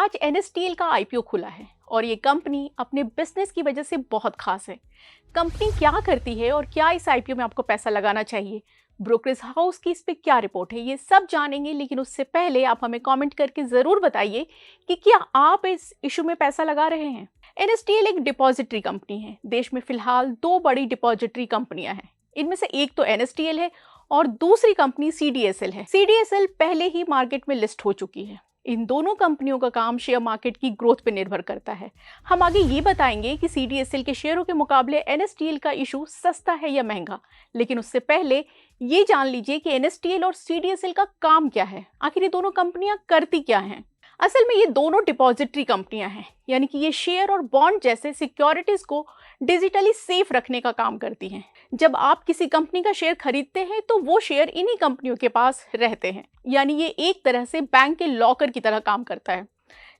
आज एनएसटीएल का आईपीओ खुला है और ये कंपनी अपने बिजनेस की वजह से बहुत खास है। कंपनी क्या करती है और क्या इस आईपीओ में आपको पैसा लगाना चाहिए, ब्रोकरेज हाउस की इस पे क्या रिपोर्ट है, ये सब जानेंगे। लेकिन उससे पहले आप हमें कमेंट करके जरूर बताइए कि क्या आप इस इशू में पैसा लगा रहे हैं। एनएसटीएल एक डिपॉजिटरी कंपनी है। देश में फिलहाल दो बड़ी डिपॉजिटरी कंपनियां हैं। इनमें से एक तो एनएसटीएल है और दूसरी कंपनी सीडीएसएल है। सीडीएसएल पहले ही मार्केट में लिस्ट हो चुकी है। इन दोनों कंपनियों का काम शेयर मार्केट की ग्रोथ पर निर्भर करता है। हम आगे ये बताएंगे कि सीडीएसएल के शेयरों के मुकाबले एनएसटीएल का इशू सस्ता है या महंगा। लेकिन उससे पहले ये जान लीजिए कि एनएसटीएल और सीडीएसएल का काम क्या है, आखिर ये दोनों कंपनियां करती क्या हैं। असल में ये दोनों डिपॉजिटरी कंपनियां हैं, यानी कि ये शेयर और बॉन्ड जैसे सिक्योरिटीज को डिजिटली सेफ रखने का काम करती हैं। जब आप किसी कंपनी का शेयर खरीदते हैं तो वो शेयर इन्हीं कंपनियों के पास रहते हैं, यानी ये एक तरह से बैंक के लॉकर की तरह काम करता है।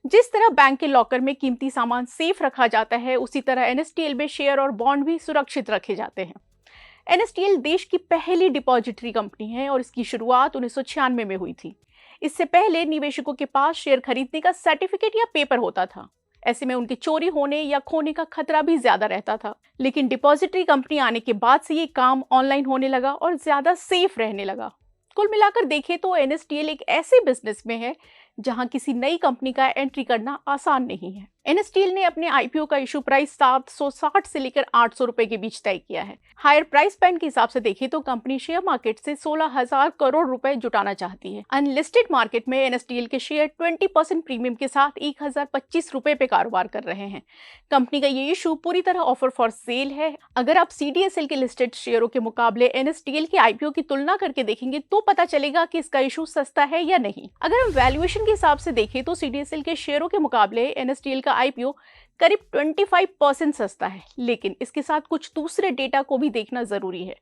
जिस तरह बैंक के लॉकर में कीमती सामान सेफ रखा जाता है, उसी तरह एनएसटीएल में शेयर और बॉन्ड भी सुरक्षित रखे जाते हैं। एनएसटीएल देश की पहली डिपॉजिटरी कंपनी है और इसकी शुरुआत 1996 में हुई थी। इससे पहले निवेशकों के पास शेयर खरीदने का सर्टिफिकेट या पेपर होता था। ऐसे में उनके चोरी होने या खोने का खतरा भी ज्यादा रहता था। लेकिन डिपॉजिटरी कंपनी आने के बाद से ये काम ऑनलाइन होने लगा और ज्यादा सेफ रहने लगा। कुल मिलाकर देखें तो एनएसटीएल एक ऐसे बिजनेस में है जहां किसी नई कंपनी का एंट्री करना आसान नहीं है। एनएसटीएल ने अपने आईपीओ का इशू प्राइस 760 से लेकर 800 रुपए के बीच तय किया है। हायर प्राइस बैंड के हिसाब से देखें तो कंपनी शेयर मार्केट से 16,000 करोड़ रुपए जुटाना चाहती है। अनलिस्टेड मार्केट में एनएसटीएल के शेयर 20% प्रीमियम के साथ 1025 रुपए पे कारोबार कर रहे हैं। कंपनी का ये इशू पूरी तरह ऑफर फॉर सेल है। अगर आप सीडीएसएल के लिस्टेड शेयरों के मुकाबले एनएसटीएल के आईपीओ की तुलना करके देखेंगे तो पता चलेगा कि इसका इशू सस्ता है या नहीं। अगर हम वैल्यूएशन के हिसाब से देखें तो सीडीएसएल के शेयरों के मुकाबले एनएसटीएल का आईपीओ करीब 25% सस्ता है। लेकिन इसके साथ कुछ दूसरे डेटा को भी देखना जरूरी है।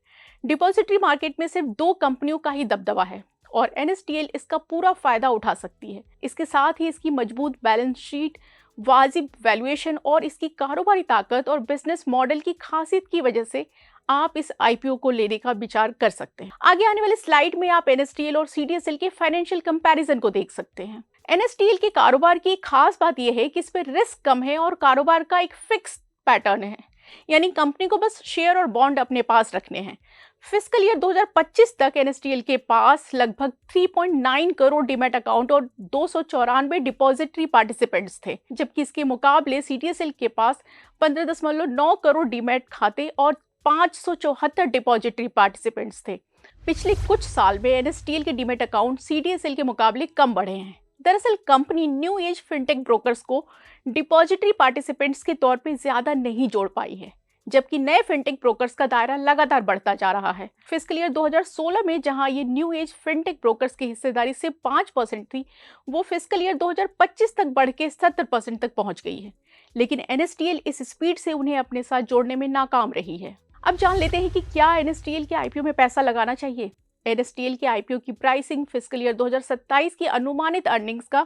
डिपॉजिटरी मार्केट में सिर्फ दो कंपनियों का ही दबदबा है और एनएसटीएल इसका पूरा फायदा उठा सकती है। इसके साथ ही इसकी मजबूत बैलेंस शीट, वाजिब वैल्यूएशन और इसकी कारोबारी ताकत और बिजनेस मॉडल की खासियत की वजह से आप इस आईपीओ को लेने का विचार कर सकते हैं। आगे आने वाले स्लाइड में आप एनएसटीएल और सीडीएसएल के फाइनेंशियल कंपैरिजन को देख सकते हैं। एनएसटीएल के कारोबार की एक खास बात यह है कि इस पर रिस्क कम है और कारोबार का एक फिक्स पैटर्न है, यानी कंपनी को बस शेयर और बॉन्ड अपने पास रखने हैं। फिस्कल ईयर 2025 तक एनएसटीएल के पास लगभग 3.9 करोड़ डीमैट अकाउंट और 294 डिपॉजिटरी पार्टिसिपेंट्स थे, जबकि इसके मुकाबले सीडीएसएल के पास 15.9 करोड़ डीमैट खाते और 574 डिपॉजिटरी पार्टिसिपेंट्स थे। पिछले कुछ साल में एनएसटीएल के डीमैट अकाउंट सीडीएसएल के मुकाबले कम बढ़े हैं। दरअसल company new age fintech brokers को डिपॉजिटरी पार्टिसिपेंट्स के तौर पे ज्यादा नहीं जोड़ पाई है, जबकि नए फिनटेक ब्रोकर्स का दायरा लगातार बढ़ता जा रहा है। फिस्कल ईयर 2016 में जहां ये न्यू एज फिनटेक ब्रोकर्स की हिस्सेदारी से 5% थी, वो फिस्कल ईयर 2025 तक बढ़ के 70% तक पहुंच गई है। लेकिन एनएसटीएल इस स्पीड से उन्हें अपने साथ जोड़ने में नाकाम रही है। अब जान लेते हैं कि क्या एनएसटीएल के आईपीओ में पैसा लगाना चाहिए। एनएसटीएल के आईपीओ की प्राइसिंग फिस्कल ईयर 2027 की अनुमानित अर्निंग्स का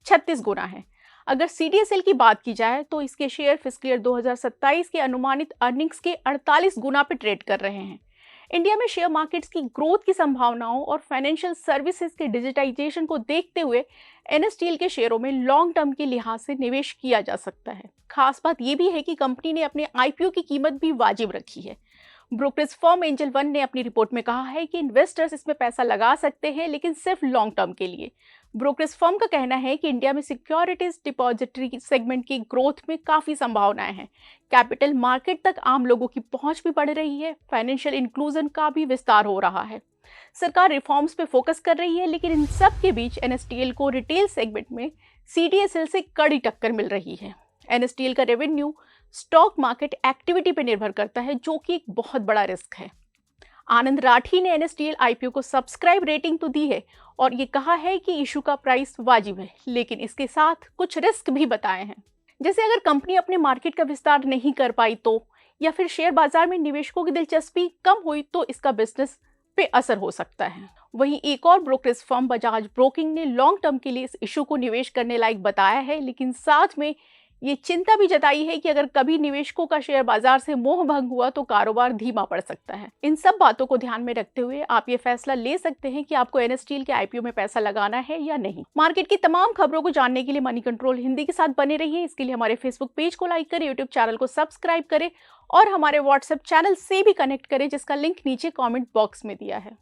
36 गुना है। अगर सीडीएसएल की बात की जाए तो इसके शेयर फिस्कल ईयर 2027 के अनुमानित अर्निंग्स के 48 गुना पे ट्रेड कर रहे हैं। इंडिया में शेयर मार्केट्स की ग्रोथ की संभावनाओं और फाइनेंशियल सर्विसेज के डिजिटाइजेशन को देखते हुए एनएसटीएल के शेयरों में लॉन्ग टर्म के लिहाज से निवेश किया जा सकता है। खास बात यह भी है कि कंपनी ने अपने आईपीओ की कीमत भी वाजिब रखी है। ब्रोकरेज फर्म एंजल वन ने अपनी रिपोर्ट में कहा है कि इन्वेस्टर्स इसमें पैसा लगा सकते हैं, लेकिन सिर्फ लॉन्ग टर्म के लिए। ब्रोकरेज फर्म का कहना है कि इंडिया में सिक्योरिटीज डिपॉजिटरी सेगमेंट की ग्रोथ में काफी संभावनाएं हैं। कैपिटल मार्केट तक आम लोगों की पहुंच भी बढ़ रही है। फाइनेंशियल इंक्लूजन का भी विस्तार हो रहा है। सरकार रिफॉर्म्स पे फोकस कर रही है, लेकिन इन सब के बीच एनएसटीएल को रिटेल सेगमेंट में सीडीएसएल से कड़ी टक्कर मिल रही है। एनएसटीएल का रेवेन्यू स्टॉक मार्केट एक्टिविटी पर निर्भर करता है, जो कि एक बहुत बड़ा रिस्क है। आनंद राठी ने एनएसटीएल आईपीओ को सब्सक्राइब रेटिंग तो दी है और ये कहा है कि इशू का प्राइस वाजिब है, लेकिन इसके साथ कुछ रिस्क भी बताए हैं। जैसे अगर कंपनी अपने मार्केट का विस्तार नहीं कर पाई तो, या फिर शेयर बाजार में निवेशकों की दिलचस्पी कम हुई तो इसका बिजनेस पे असर हो सकता है। वहीं एक और ब्रोकरेज फर्म बजाज ब्रोकिंग ने लॉन्ग टर्म के लिए इस इशू को निवेश करने लायक बताया है, लेकिन साथ में ये चिंता भी जताई है कि अगर कभी निवेशकों का शेयर बाजार से मोह भंग हुआ तो कारोबार धीमा पड़ सकता है। इन सब बातों को ध्यान में रखते हुए आप ये फैसला ले सकते हैं कि आपको एनएस स्टील के आईपीओ में पैसा लगाना है या नहीं। मार्केट की तमाम खबरों को जानने के लिए मनी कंट्रोल हिंदी के साथ बने रहिए। इसके लिए हमारे फेसबुक पेज को लाइक करें, यूट्यूब चैनल को सब्सक्राइब करें और हमारे व्हाट्सएप चैनल से भी कनेक्ट करें, जिसका लिंक नीचे कॉमेंट बॉक्स में दिया है।